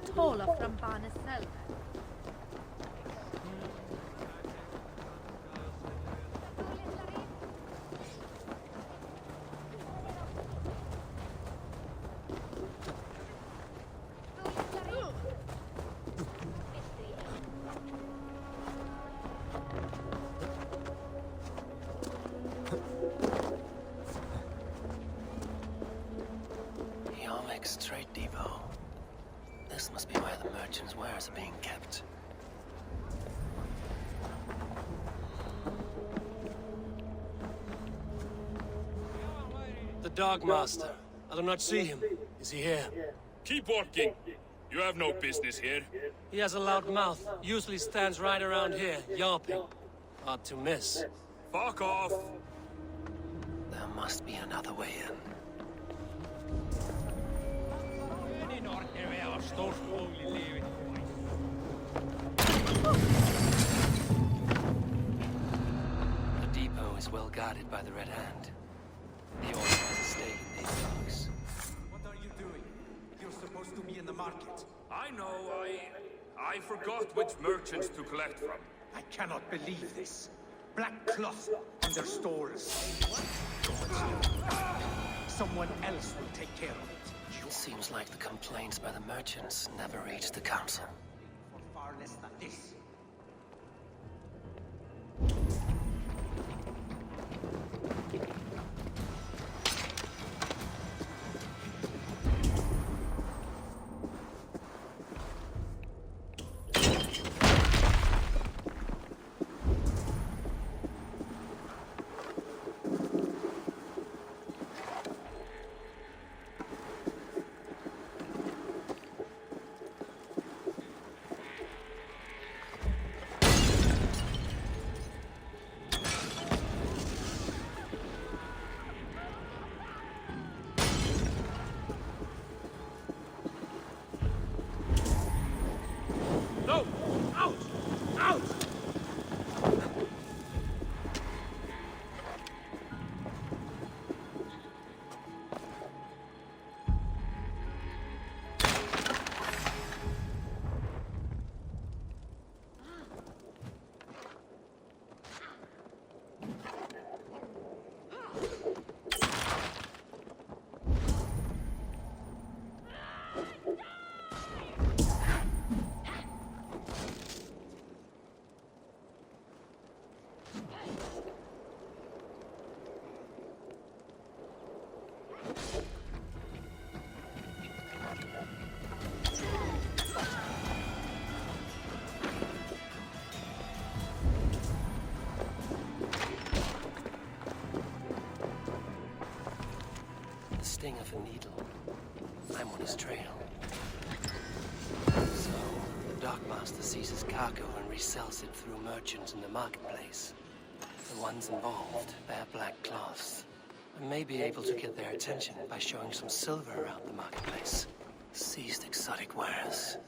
taler från barnets själv. Yarmic's trade depot. This must be where the merchants' wares are being kept. The Dogmaster. I do not see him. Is he here? Keep walking. You have no business here. He has a loud mouth. Usually stands right around here, yelping. Hard to miss. Fuck off. There must be another way in. The depot is well guarded by the Red Hand. The Order has a stake in these dogs. What are you doing? You're supposed to be in the market. I know, I forgot which merchants to collect from. I cannot believe this. Black cloth in their stores. Someone else will take care of it. It seems like the complaints by the merchants never reached the council. For far less than this. No! Out! Out! The sting of a needle. I'm on his trail. So, the Dockmaster seizes cargo and resells it through merchants in the marketplace. The ones involved wear black cloths. I may be able to get their attention by showing some silver around the marketplace. Seized exotic wares.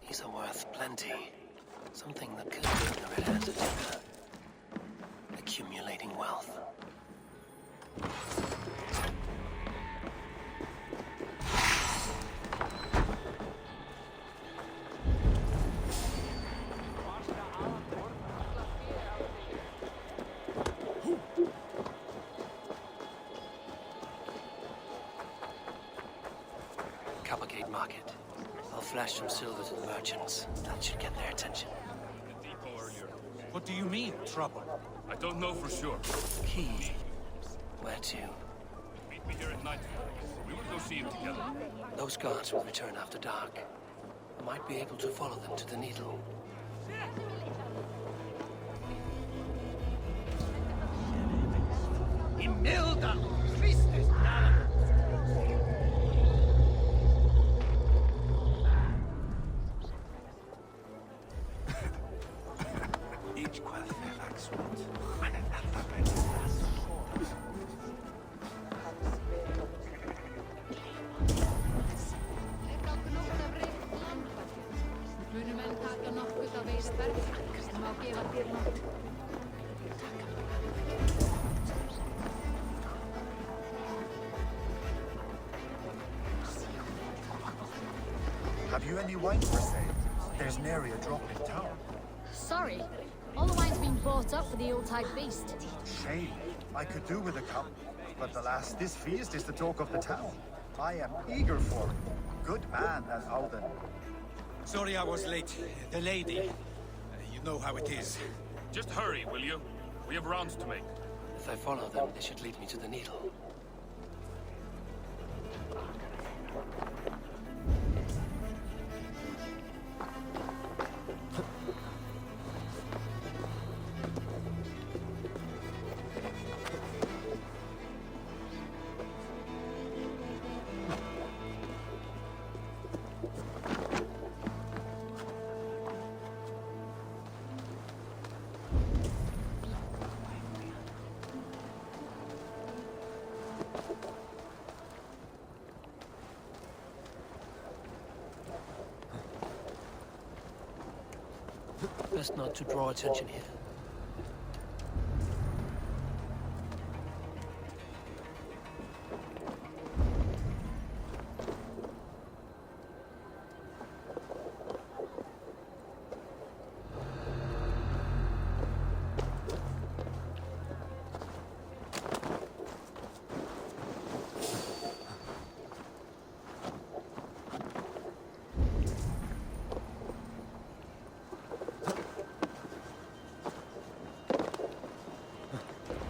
These are worth plenty. Something that could bring the Red Hand together. Accumulating wealth. Coppergate Market. I'll flash some silver to the merchants. That should get their attention. The depot earlier. What do you mean, trouble? I don't know for sure. Key. Where to? Meet me here at night. We will go see him together. Those guards will return after dark. I might be able to follow them to the Needle. Imelda! Christus! Each quail like sweet. And another bit Munu menn taka nokkuð af veiðiferð sem má gefa þér nokkuð. Have you any wine for sale? There's nary a drop in town. Sorry. All the wine's been bought up for the Yuletide feast. Shame. I could do with a cup. But alas, this feast is the talk of the town. I am eager for it. Good man, as Alden. Sorry I was late. The lady. You know how it is. Just hurry, will you? We have rounds to make. If I follow them, they should lead me to the needle. Best not to draw attention here.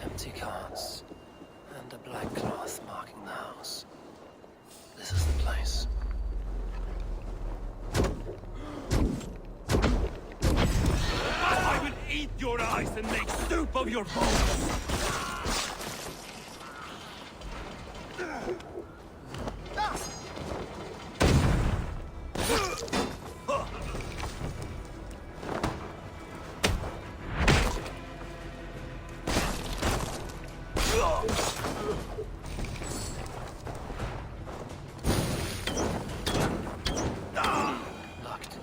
Empty carts, and a black cloth marking the house. This is the place. I will eat your eyes and make soup of your bones! Locked.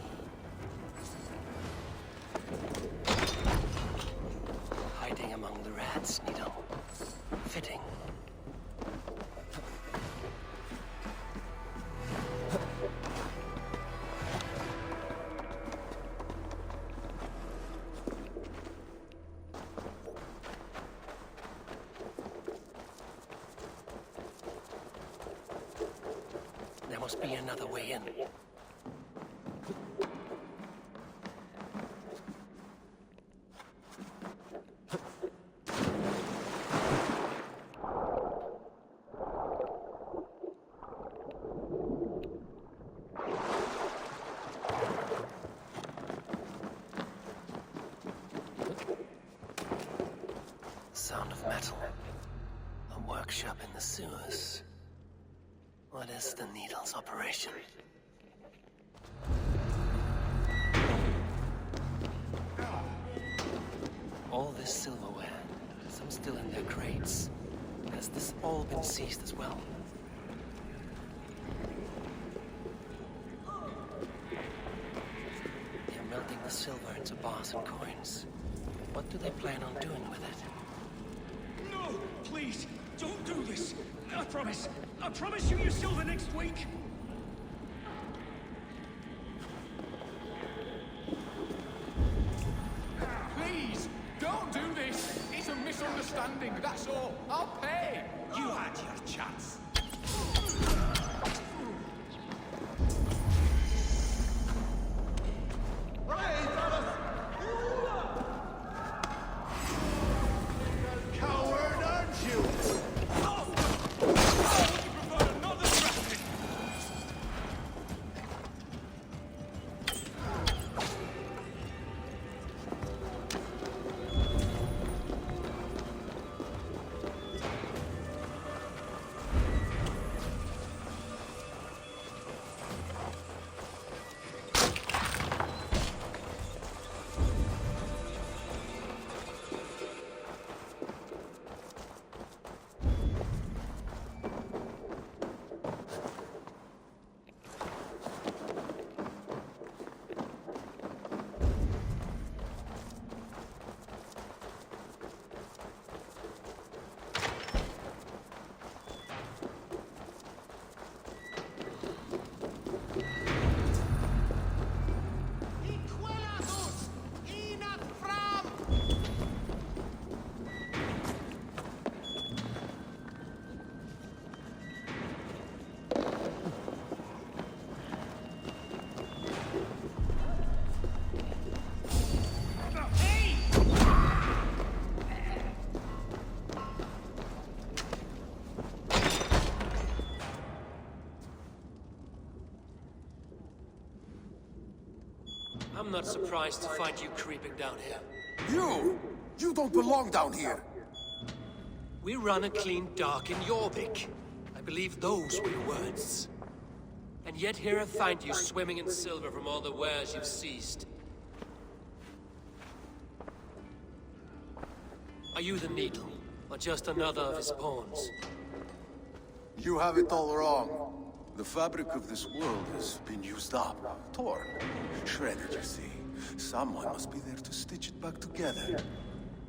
Hiding among the rats, Needle. Fitting. There must be another way in. Sound of metal. A workshop in the sewers. What is the Needle's operation? All this silverware, some still in their crates. Has this all been seized as well? They're melting the silver into bars and coins. What do they plan on doing with it? No! Please! Don't do this! I promise! I promise you your silver next week! Please, don't do this. It's a misunderstanding, that's all. I'll pay. You had your chance. Coward, aren't you? I'm not surprised to find you creeping down here. You don't belong down here! We run a clean dock in Jorvik. I believe those were your words. And yet here I find you swimming in silver from all the wares you've seized. Are you the Needle, or just another of his pawns? You have it all wrong. The fabric of this world has been used up, torn, shredded, you see. Someone must be there to stitch it back together.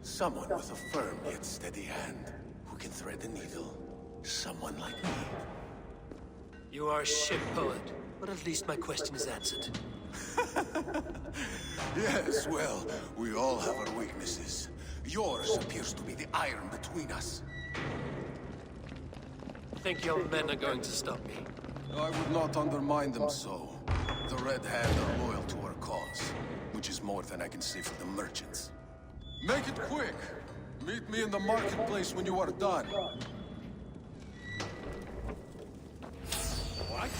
Someone with a firm yet steady hand, who can thread the needle. Someone like me. You are a shit poet, but at least my question is answered. Yes, well, we all have our weaknesses. Yours appears to be the iron between us. Think your men are going to stop me? I would not undermine them so. The Red Hand are loyal to our cause, which is more than I can say for the merchants. Make it quick! Meet me in the marketplace when you are done. What?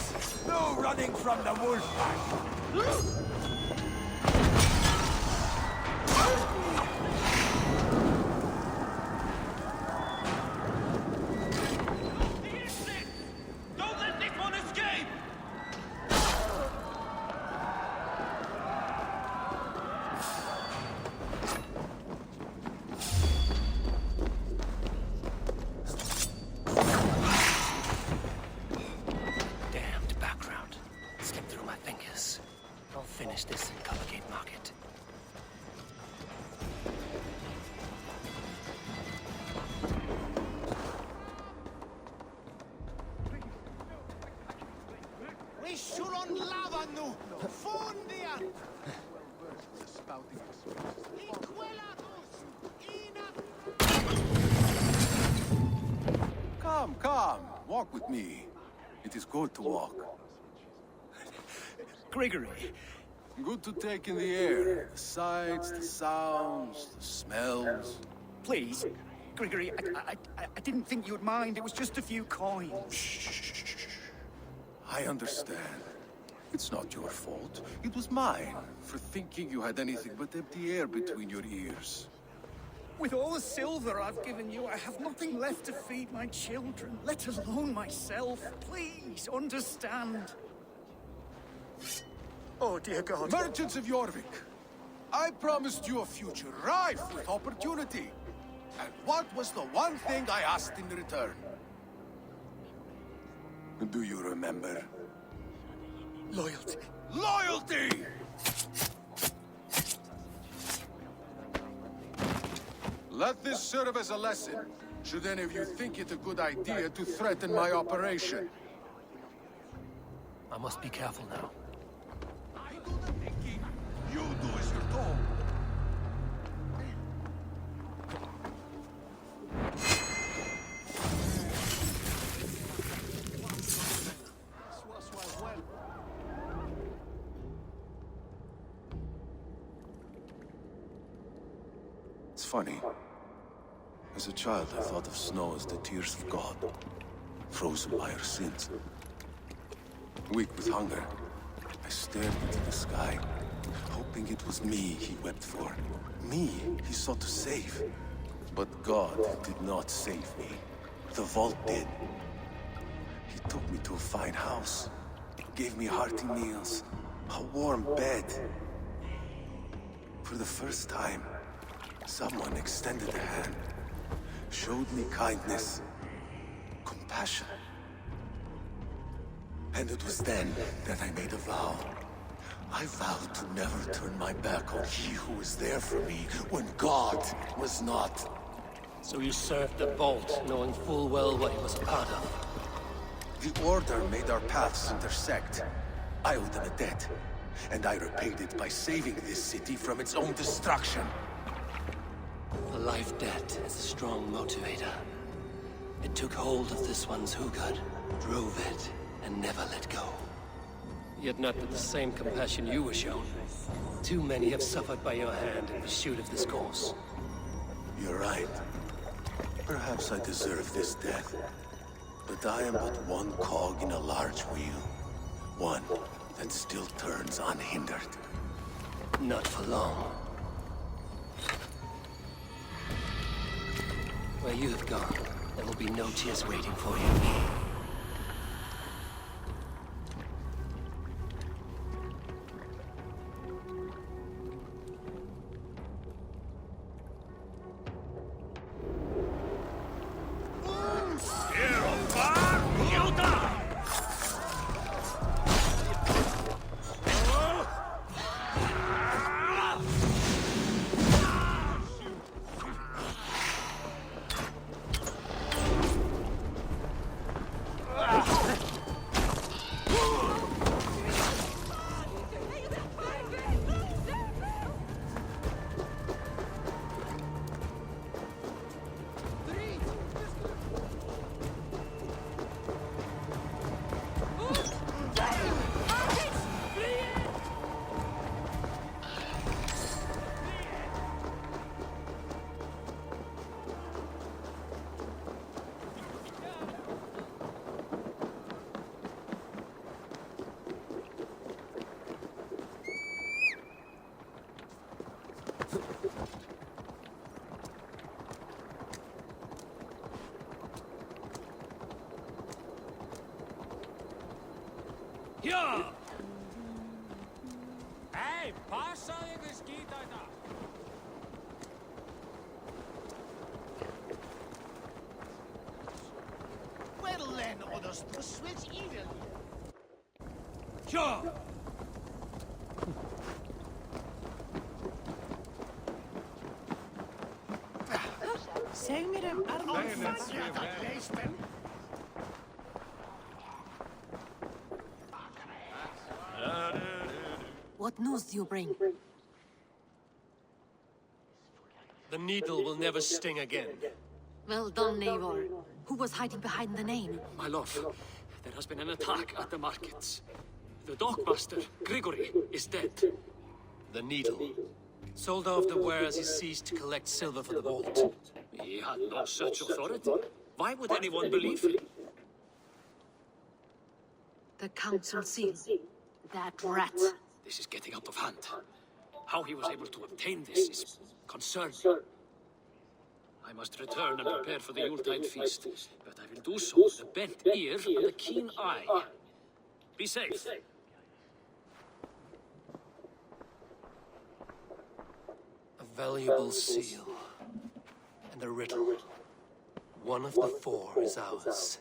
No running from the wolf pack! Don't let this one escape! Damned background. Slipped through my fingers. I'll finish this in Colorgate Market. Come, walk with me. It is good to walk. Gregory, Good to take in the air. The sights, the sounds, the smells. please. Gregory, I didn't think you'd mind. It was just a few coins. Shh. I understand. It's not your fault. It was mine, for thinking you had anything but empty air between your ears. With all the silver I've given you, I have nothing left to feed my children, let alone myself. Please, understand. Oh, dear God. Merchants of Jorvik, I promised you a future rife with opportunity. And what was the one thing I asked in return? Do you remember? Loyalty. Loyalty! Let this serve as a lesson, should any of you think it a good idea to threaten my operation. I must be careful now. I do the thinking. You do as you're told. It's funny. As a child, I thought of snow as the tears of God, frozen by our sins. Weak with hunger, I stared into the sky, hoping it was me he wept for. Me he sought to save. But God did not save me. The vault did. He took me to a fine house, gave me hearty meals, a warm bed. For the first time, someone extended a hand, showed me kindness, compassion. And it was then that I made a vow. I vowed to never turn my back on he who was there for me when God was not. So you served the Vault, knowing full well what he was a part of. The Order made our paths intersect. I owed them a debt, and I repaid it by saving this city from its own destruction. A life debt is a strong motivator. It took hold of this one's Hugad, drove it, and never let go. Yet not with the same compassion you were shown. Too many have suffered by your hand in pursuit of this course. You're right. Perhaps I deserve this death. But I am but one cog in a large wheel. One that still turns unhindered. Not for long. Where you have gone, there will be no tears waiting for you. Ja! Hei, passa ykkur skýta þetta! Well then, others, the switch evil. Ja! Zeg me hem, leespen. What news do you bring? The needle will never sting again. Well done, Eivor. Who was hiding behind the name? My love, there has been an attack at the markets. The dockmaster, Grigory, is dead. The needle. Sold off the wares he seized to collect silver for the vault. He had no such authority. Why would anyone believe him? The council seal. That rat. This is getting out of hand. How he was able to obtain this is concerning. I must return and prepare for the Yuletide feast, but I will do so with a bent ear and a keen eye. Be safe. A valuable seal. And a riddle. One of the four is ours.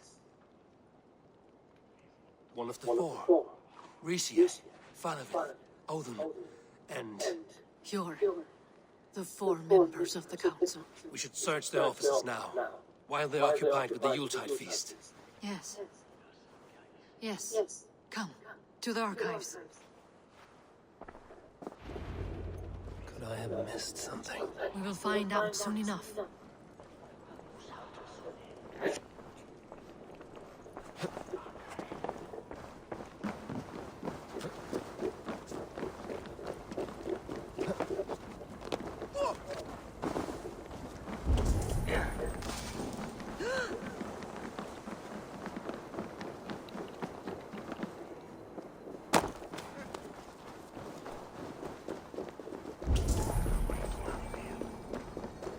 One of the four. Risia, Falavin, Odin, and... You're the four members of the council. We should search their offices now, while they're occupied with the Yuletide feast. Yes. Yes. Come, to the archives. Could I have missed something? We will find out soon enough.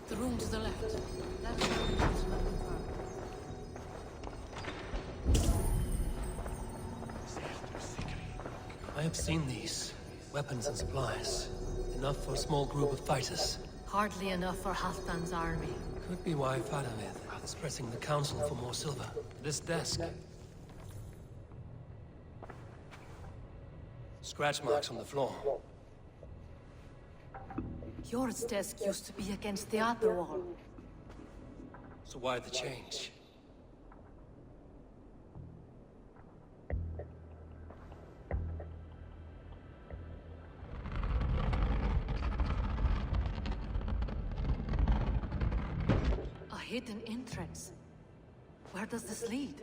The room to the left. That's where the council will confirm. I have seen these. Weapons and supplies. Enough for a small group of fighters. Hardly enough for Halfdan's army. Could be why Falavith is pressing the council for more silver. This desk. Scratch marks on the floor. Yours desk used to be against the other wall. So why the change? A hidden entrance. Where does this lead?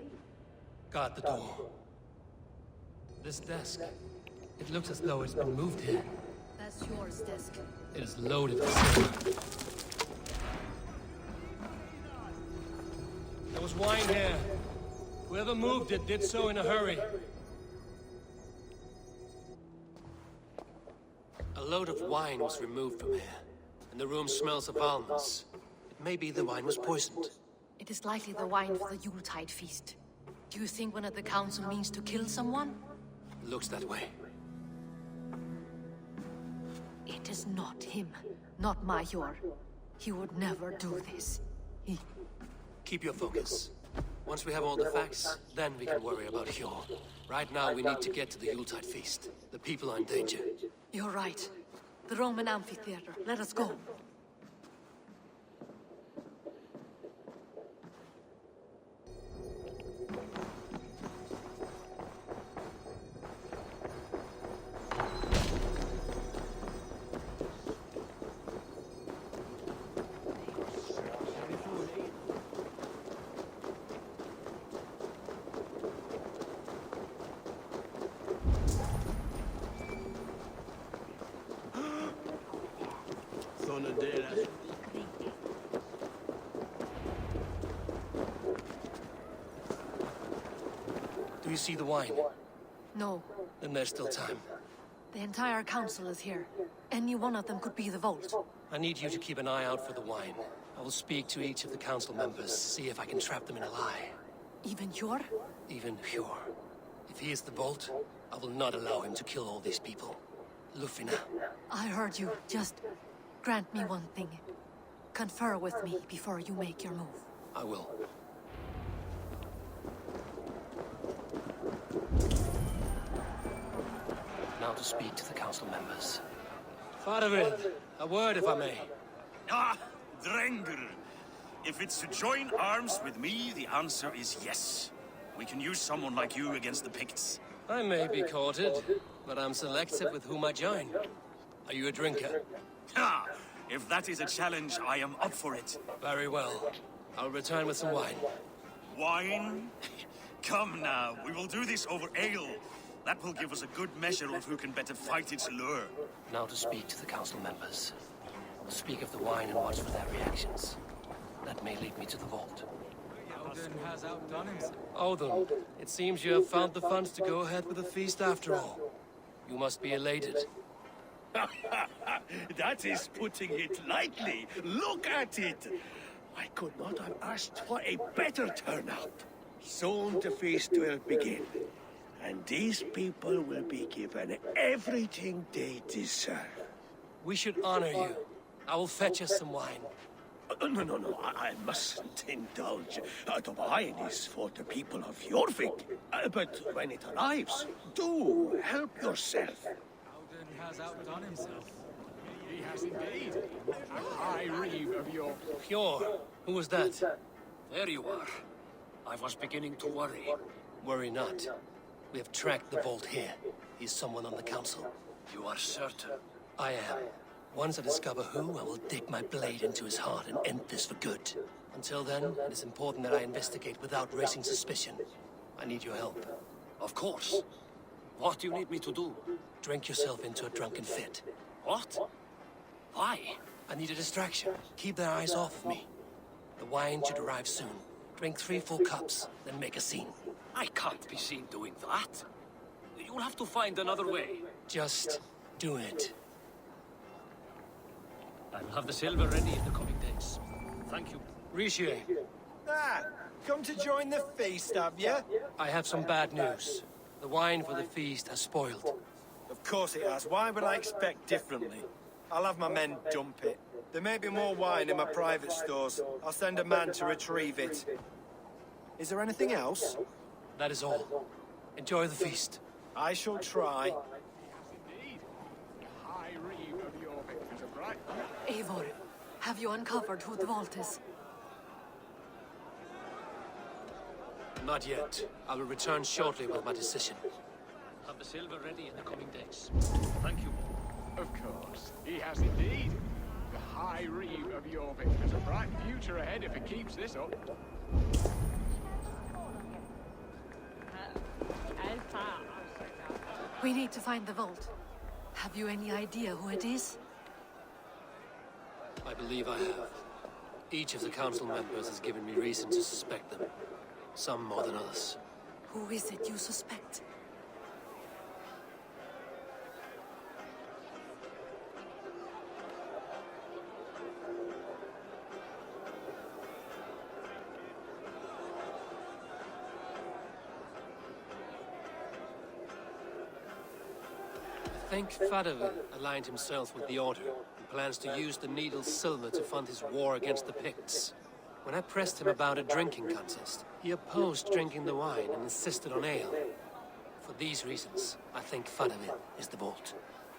Guard the door. This desk. It looks as though it's been moved here. That's yours desk. It is loaded with silver. There was wine here. Whoever moved it did so in a hurry. A load of wine was removed from here, and the room smells of almonds. It may be the wine was poisoned. It is likely the wine for the Yuletide feast. Do you think one of the council means to kill someone? Looks that way. It is not him, not Major. He would never do this. Keep your focus. Once we have all the facts, then we can worry about Hjor. Right now, we need to get to the Yuletide feast. The people are in danger. You're right. The Roman amphitheater. Let us go. Do you see the wine? No. Then there's still time. The entire council is here. Any one of them could be the vault. I need you to keep an eye out for the wine. I will speak to each of the council members, see if I can trap them in a lie. Even Hjor? Even Hjor. If he is the Vault, I will not allow him to kill all these people. Lufina. I heard you. Just grant me one thing. Confer with me before you make your move. I will. Now to speak to the council members. Faravid, a word if I may. Ah, Drengr. If it's to join arms with me, the answer is yes. We can use someone like you against the Picts. I may be courted, but I'm selective with whom I join. Are you a drinker? Ha! If that is a challenge, I am up for it. Very well. I'll return with some wine. Wine? Come now, we will do this over ale. That will give us a good measure of who can better fight its lure. Now to speak to the council members. Speak of the wine and watch for their reactions. That may lead me to the vault. Odin has outdone himself. Odin, it seems you have found the funds to go ahead with the feast after all. You must be elated. That is putting it lightly. Look at it! I could not have asked for a better turnout. Soon the feast will begin, and these people will be given everything they deserve. We should honor you. I will fetch us some wine. No, I mustn't indulge. The wine is for the people of Jorvik. But when it arrives, do help yourself. Odin has outdone himself. He has indeed. A high reeve of your... Hjor, who was that? There you are. I was beginning to worry. Worry not. We have tracked the Vault here. He's someone on the council. You are certain? I am. Once I discover who, I will dig my blade into his heart and end this for good. Until then, it is important that I investigate without raising suspicion. I need your help. Of course. What do you need me to do? Drink yourself into a drunken fit. What? Why? I need a distraction. Keep their eyes off of me. The wine should arrive soon. Drink 3 full cups, then make a scene. I can't be seen doing that. You'll have to find another way. Just do it. I will have the silver ready in the coming days. Thank you. Rishi, Ah, come to join the feast, have you? I have some bad news. The wine for the feast has spoiled. Of course it has. Why would I expect differently? I'll have my men dump it. There may be more wine in my private stores. I'll send a man to retrieve it. Is there anything else? That is all. Enjoy the feast. I shall try. Indeed. A high reeve of your victors are bright. Eivor, have you uncovered who the vault is? Not yet. I will return shortly with my decision. Have the silver ready in the coming days. Thank you. Of course. He has indeed. The high reeve of your victors a bright future ahead if it keeps this up. We need to find the vault. Have you any idea who it is? I believe I have. Each of the council members has given me reason to suspect them. Some more than others. Who is it you suspect? think Fadavin aligned himself with the Order and plans to use the Needle's silver to fund his war against the Picts. When I pressed him about a drinking contest, he opposed drinking the wine and insisted on ale. For these reasons, I think Fadavin is the Vault.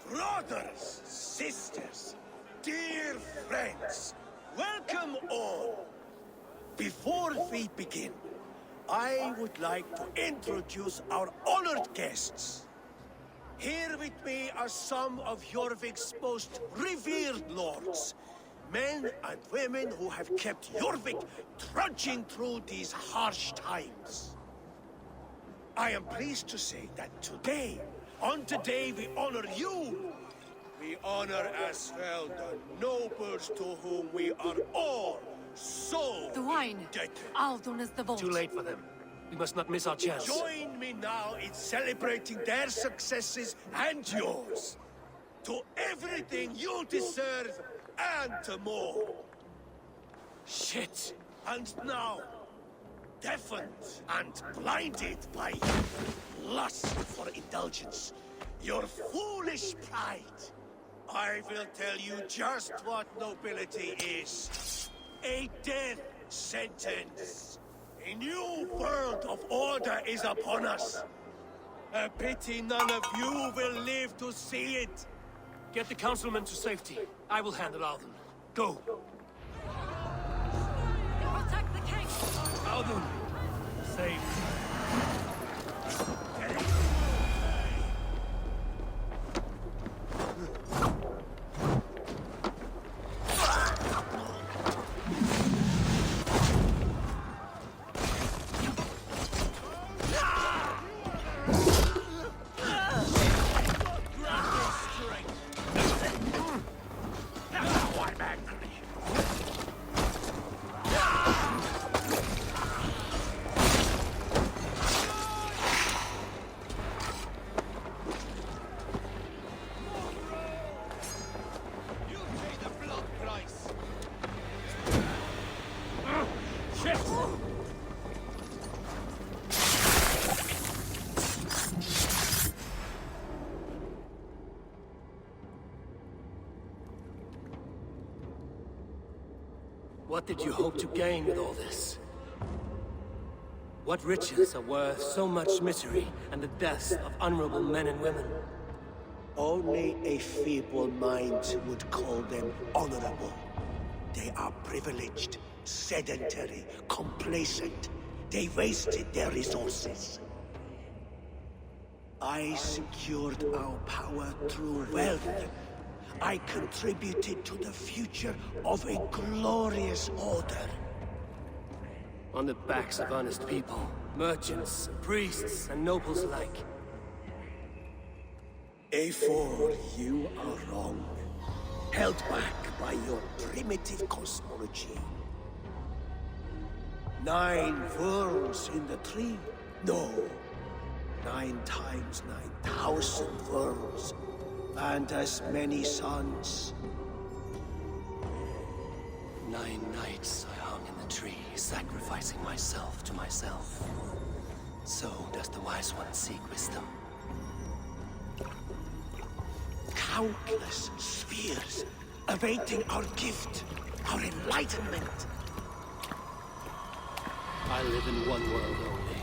Brothers, sisters, dear friends, welcome all. Before we begin, I would like to introduce our honored guests. Here with me are some of Jorvik's most revered lords. Men and women who have kept Jorvik trudging through these harsh times. I am pleased to say that today, on today we honor you. We honor as well the nobles to whom we are all so The wine. indebted. Aldun is the Vault. Too late for them. We must not miss our chance. Join me now in celebrating their successes and yours. To everything you deserve and to more. Shit! And now, deafened and blinded by lust for indulgence, your foolish pride, I will tell you just what nobility is. A death sentence. A new world of order is upon us. A pity none of you will live to see it. Get the councilman to safety. I will handle Alden. Go! Protect the king! Alden! Safe. What did you hope to gain with all this? What riches are worth so much misery and the deaths of honorable men and women? Only a feeble mind would call them honorable. They are privileged, sedentary, complacent. They wasted their resources. I secured our power through wealth. I contributed to the future of a glorious order. On the backs of honest people, merchants, priests, and nobles alike. A4, you are wrong. Held back by your primitive cosmology. 9 worlds in the tree? No. 9 times 9,000 worlds. And as many suns. 9 nights I hung in the tree, sacrificing myself to myself. So does the Wise One seek wisdom. Countless spheres awaiting our gift, our enlightenment. I live in one world only.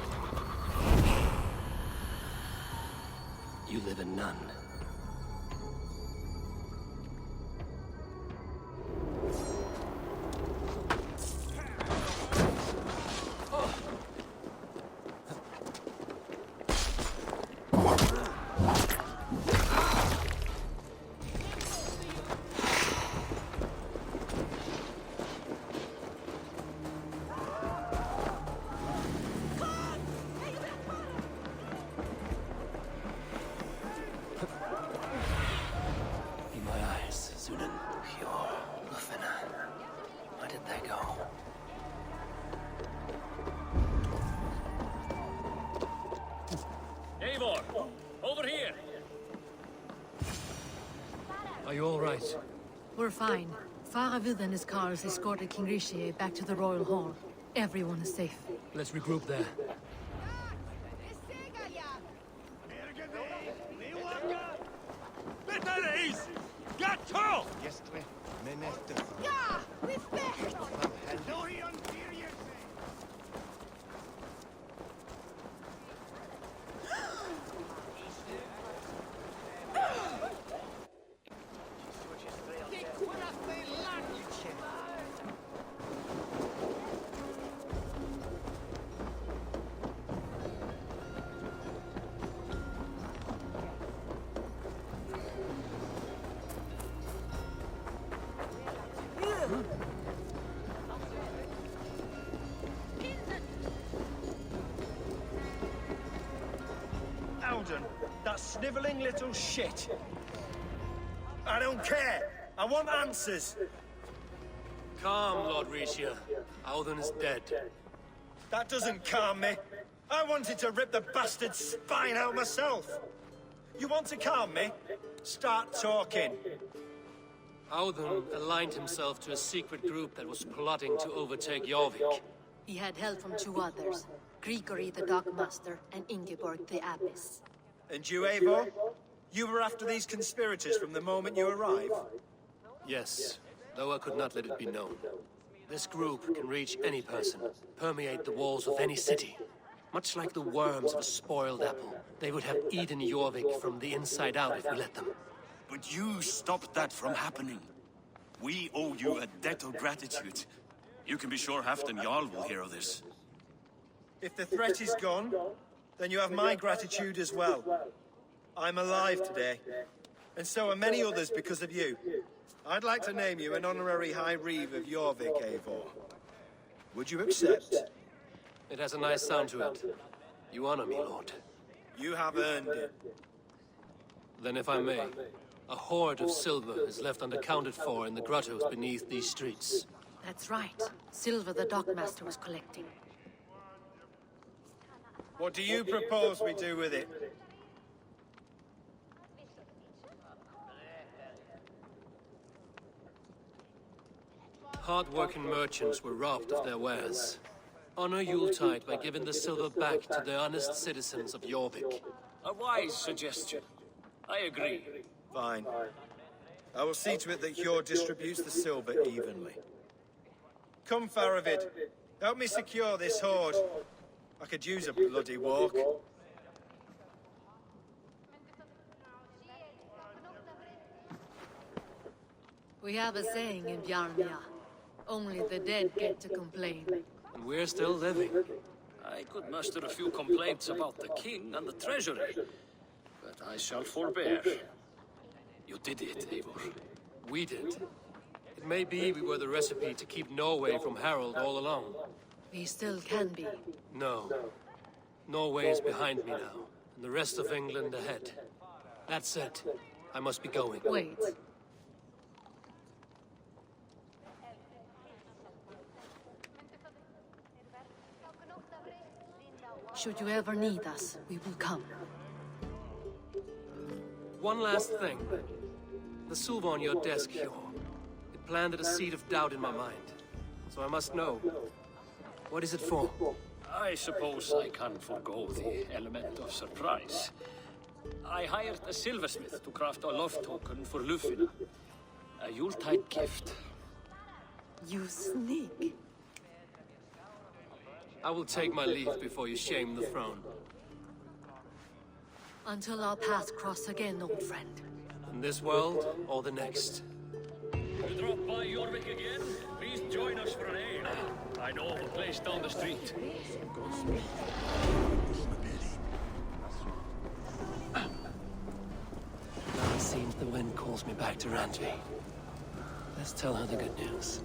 You live in none. Are you all right? We're fine. Faravid and his cars escorted King Rishi back to the Royal Hall. Everyone is safe. Let's regroup there. Gestre, menester. Ja, we vecht! Dorian Furious! Alden, that sniveling little shit. I don't care. I want answers. Calm, Lord Rishia. Alden is dead. That doesn't calm me. I wanted to rip the bastard's spine out myself. You want to calm me? Start talking. Alden aligned himself to a secret group that was plotting to overtake Jorvik. He had help from two others, Grigory the Dockmaster and Ingeborg the Abbess. And you, Eivor? You were after these conspirators from the moment you arrived? Yes, though I could not let it be known. This group can reach any person, permeate the walls of any city. Much like the worms of a spoiled apple, they would have eaten Jorvik from the inside out if we let them. But you stopped that from happening. We owe you a debt of gratitude. You can be sure Halfdan Jarl will hear of this. If the threat is gone, then you have my gratitude as well. I'm alive today, and so are many others because of you. I'd like to name you an honorary High Reeve of Jorvik, Eivor. Would you accept? It has a nice sound to it. You honor me, Lord. You have earned it. Then if I may, a hoard of silver is left unaccounted for in the grottos beneath these streets. That's right. Silver the Dockmaster was collecting. What do you propose we do with it? Hard-working merchants were robbed of their wares. Honor Yuletide by giving the silver back to the honest citizens of Jorvik. A wise suggestion. I agree. Fine. I will see to it that Hjord distributes the silver evenly. Come, Faravid. Help me secure this hoard. I could use a bloody walk. We have a saying in Bjarnja. Only the dead get to complain. And we're still living. I could muster a few complaints about the king and the treasury, but I shall forbear. You did it, Eivor. We did. It may be we were the recipe to keep Norway from Harold all along. We still can be. No. Norway is behind me now, and the rest of England ahead. That said, I must be going. Wait. Should you ever need us, we will come. One last thing. The silver on your desk, Hjord. It planted a seed of doubt in my mind. So I must know. What is it for? I suppose I can forgo the element of surprise. I hired a silversmith to craft a love token for Lufina. A Yuletide gift. You sneak. I will take my leave before you shame the throne. Until our paths cross again, old friend. In this world, or the next. You drop by Jorvik again? Please join us for an ale. I know of a place down the street. Now it seems the wind calls me back to Randvi. Let's tell her the good news.